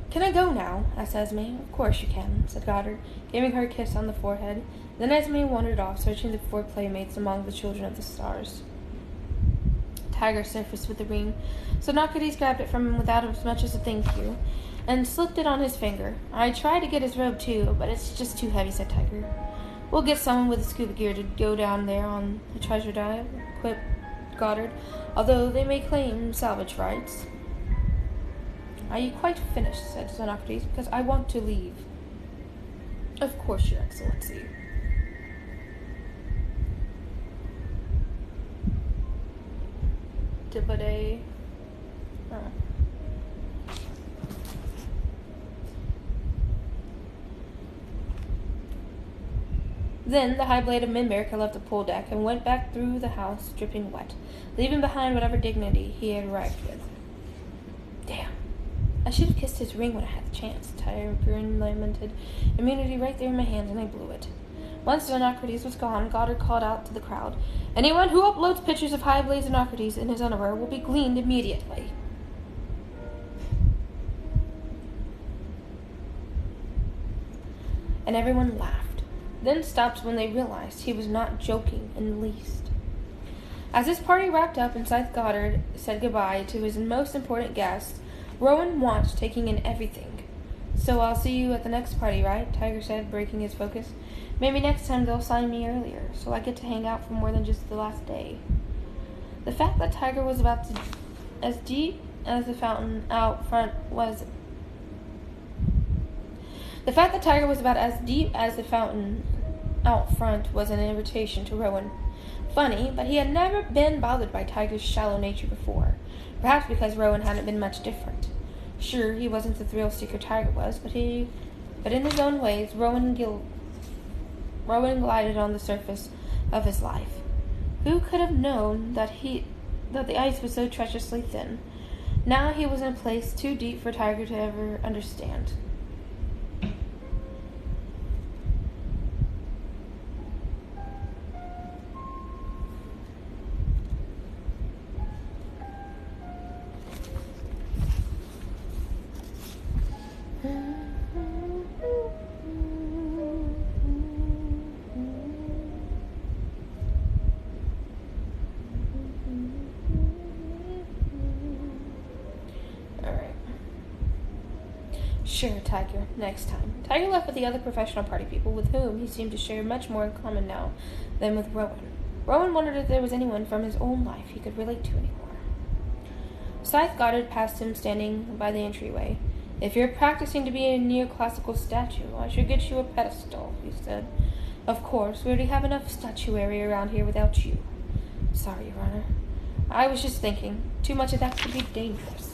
Can I go now? Asked Esme. Of course you can, said Goddard, giving her a kiss on the forehead. Then Esme wandered off, searching for playmates among the children of the stars. Tiger surfaced with the ring. Xenocrates grabbed it from him without as much as a thank you, and slipped it on his finger. I tried to get his robe too, but it's just too heavy, said Tiger. We'll get someone with scuba gear to go down there on the treasure dive, quipped Goddard, although they may claim salvage rights. Are you quite finished? Said Xenocrates, because I want to leave. Of course, Your Excellency. Dibade. Oh. Then the high-bladed Minberger left the pool deck and went back through the house, dripping wet, leaving behind whatever dignity he had arrived with. Damn. I should have kissed his ring when I had the chance, Tiger lamented. Immunity right there in my hands, and I blew it. Once Xenocrates was gone, Goddard called out to the crowd, anyone who uploads pictures of high-blade Xenocrates in his underwear will be gleaned immediately. And everyone laughed, then stopped when they realized he was not joking in the least. As this party wrapped up and Scythe Goddard said goodbye to his most important guest, Rowan watched, taking in everything. So I'll see you at the next party, right? Tiger said, breaking his focus. Maybe next time they'll sign me earlier, so I get to hang out for more than just the last day. The fact that Tiger was about to as deep as the fountain out front was The fact that Tiger was about as deep as the fountain out front was an invitation to Rowan. Funny, but he had never been bothered by Tiger's shallow nature before, perhaps because Rowan hadn't been much different. Sure, he wasn't the thrill-seeker Tiger was, but in his own ways, Rowan glided on the surface of his life. Who could have known that the ice was so treacherously thin? Now he was in a place too deep for Tiger to ever understand. Sure, Tiger. Next time. Tiger left with the other professional party people, with whom he seemed to share much more in common now than with Rowan. Rowan wondered if there was anyone from his own life he could relate to anymore. Scythe Goddard passed him, standing by the entryway. If you're practicing to be a neoclassical statue, I should get you a pedestal, he said. Of course, we already have enough statuary around here without you. Sorry, Your Honor. I was just thinking, too much of that could be dangerous.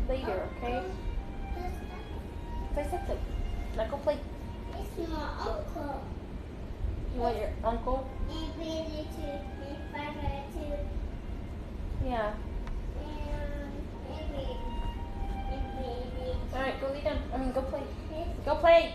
later, okay? Play something. Now go play.
It's my uncle.
You want your uncle?
And baby too. And father too.
Yeah.
And baby.
Alright, go lay down. Go play. Go play.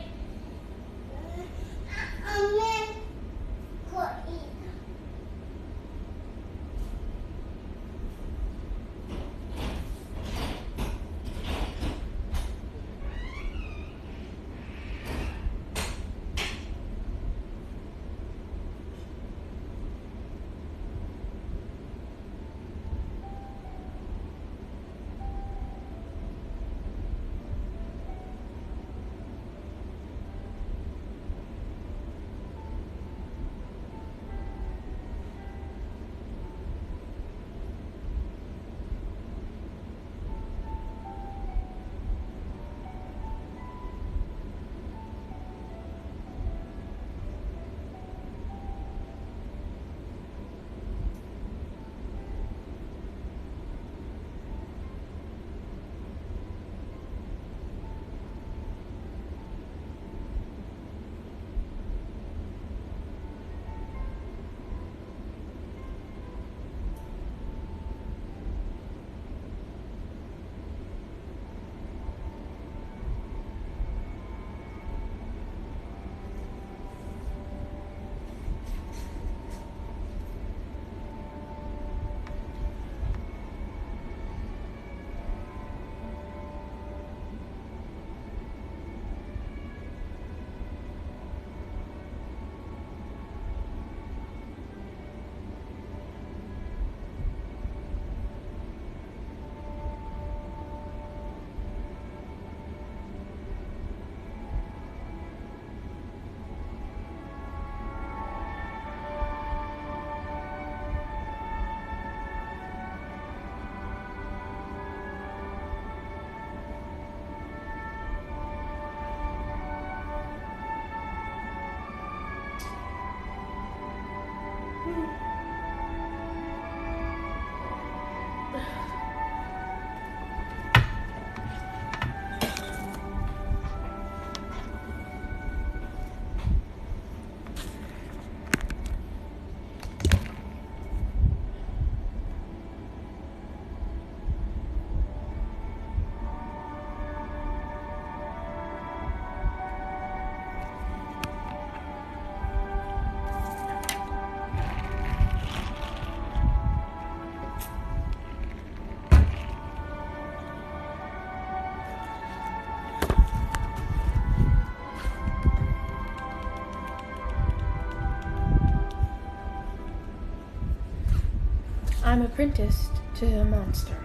I'm apprenticed to a monster.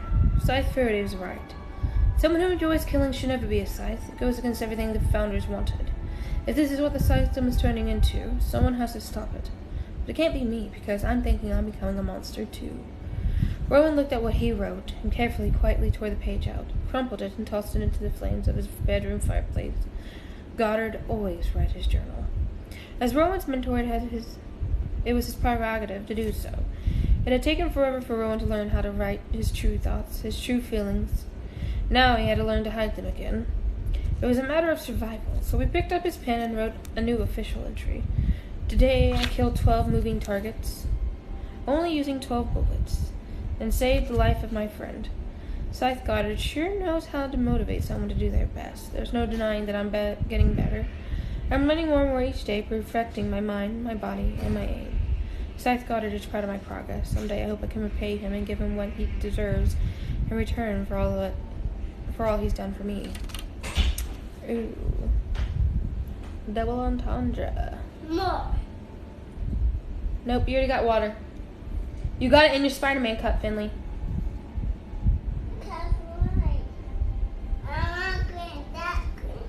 Scythe Faraday was right. Someone who enjoys killing should never be a scythe. It goes against everything the founders wanted. If this is what the scythedom is turning into, someone has to stop it. But it can't be me, because I'm thinking I'm becoming a monster too. Rowan looked at what he wrote, and carefully, quietly tore the page out, crumpled it, and tossed it into the flames of his bedroom fireplace. Goddard always read his journal. As Rowan's mentor, it was his prerogative to do so. It had taken forever for Rowan to learn how to write his true thoughts, his true feelings. Now he had to learn to hide them again. It was a matter of survival, so he picked up his pen and wrote a new official entry. Today I killed 12 moving targets, only using 12 bullets, and saved the life of my friend. Scythe Goddard sure knows how to motivate someone to do their best. There's no denying that I'm getting better. I'm learning more and more each day, perfecting my mind, my body, and my aim. Scythe Goddard is proud of my progress. Someday I hope I can repay him and give him what he deserves in return for all he's done for me. Ooh. Double entendre.
More.
Nope, you already got water. You got it in your Spider-Man cup, Finley.
Because why? I want green, that green.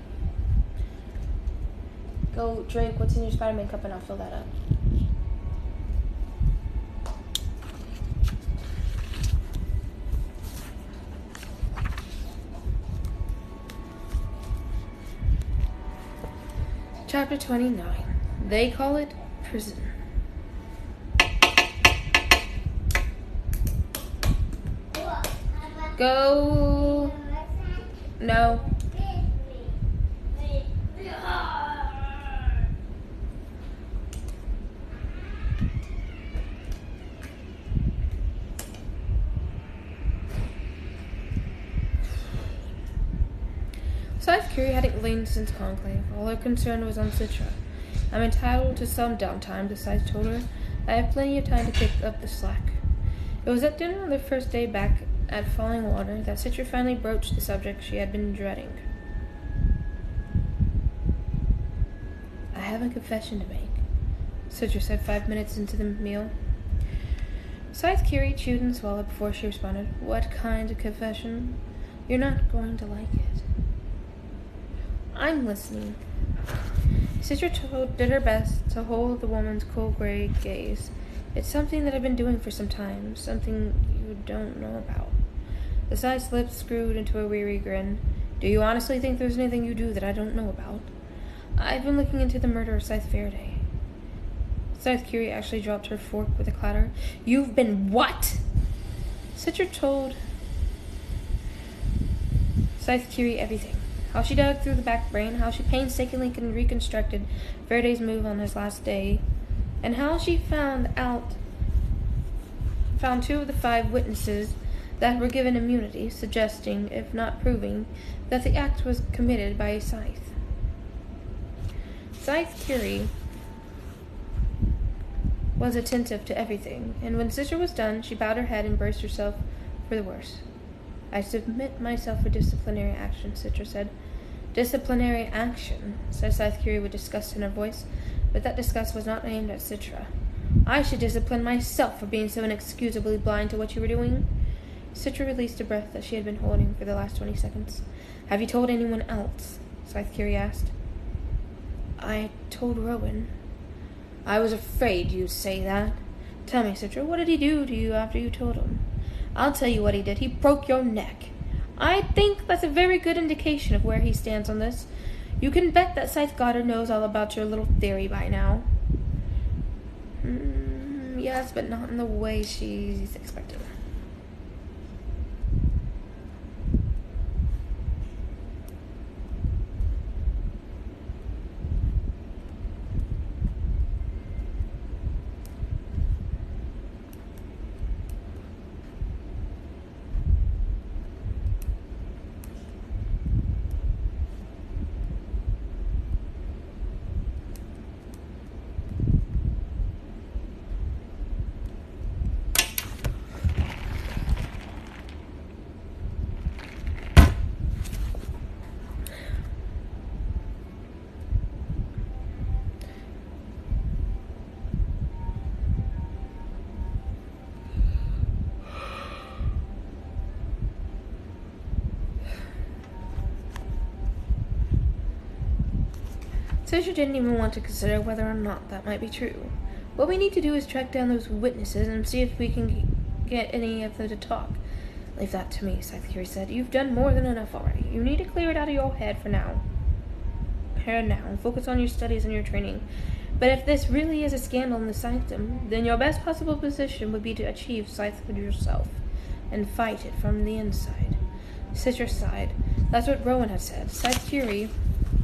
Go drink what's in your Spider-Man cup and I'll fill that up. Chapter 29. They call it prison. Go No. Scythe Curie hadn't gleaned since Conclave. All her concern was on Citra. I'm entitled to some downtime, the Scythe told her. I have plenty of time to pick up the slack. It was at dinner on their first day back at Falling Water that Citra finally broached the subject she had been dreading. I have a confession to make, Citra said 5 minutes into the meal. Scythe Curie chewed and swallowed before she responded. What kind of confession? You're not going to like it. I'm listening. Citra did her best to hold the woman's cool gray gaze. It's something that I've been doing for some time, something you don't know about. The Scythe's lips screwed into a weary grin. Do you honestly think there's anything you do that I don't know about? I've been looking into the murder of Scythe Faraday. Scythe Curie actually dropped her fork with a clatter. You've been what? Citra told Scythe Curie everything. How she dug through the back brain, how she painstakingly reconstructed Faraday's move on his last day, and how she found two of the 5 witnesses that were given immunity, suggesting, if not proving, that the act was committed by a Scythe. Scythe Curie was attentive to everything, and when Citra was done, she bowed her head and braced herself for the worst. I submit myself for disciplinary action, Citra said. Disciplinary action, said Scythe Curie with disgust in her voice, but that disgust was not aimed at Citra. I should discipline myself for being so inexcusably blind to what you were doing. Citra released a breath that she had been holding for the last 20 seconds. Have you told anyone else? Scythe Curie asked. I told Rowan. I was afraid you'd say that. Tell me, Citra, what did he do to you after you told him? I'll tell you what he did. He broke your neck. I think that's a very good indication of where he stands on this. You can bet that Scythe Goddard knows all about your little theory by now. Yes, but not in the way she's expecting. Citra didn't even want to consider whether or not that might be true. What we need to do is track down those witnesses and see if we can get any of them to talk. Leave that to me, Scythe Curie said. You've done more than enough already. You need to clear it out of your head for now. And focus on your studies and your training. But if this really is a scandal in the Scythedom, then your best possible position would be to achieve Scythehood yourself and fight it from the inside. Citra sighed. That's what Rowan had said. Scythe Curie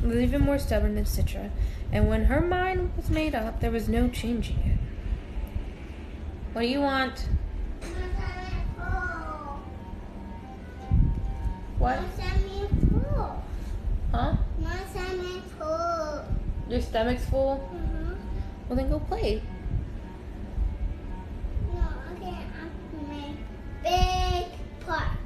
was even more stubborn than Citra, and when her mind was made up, there was no changing it. What do you want? What? Huh?
My stomach's full.
Your stomach's full?
Mm-hmm.
Well, then go play.
No, okay, I'm my big pot.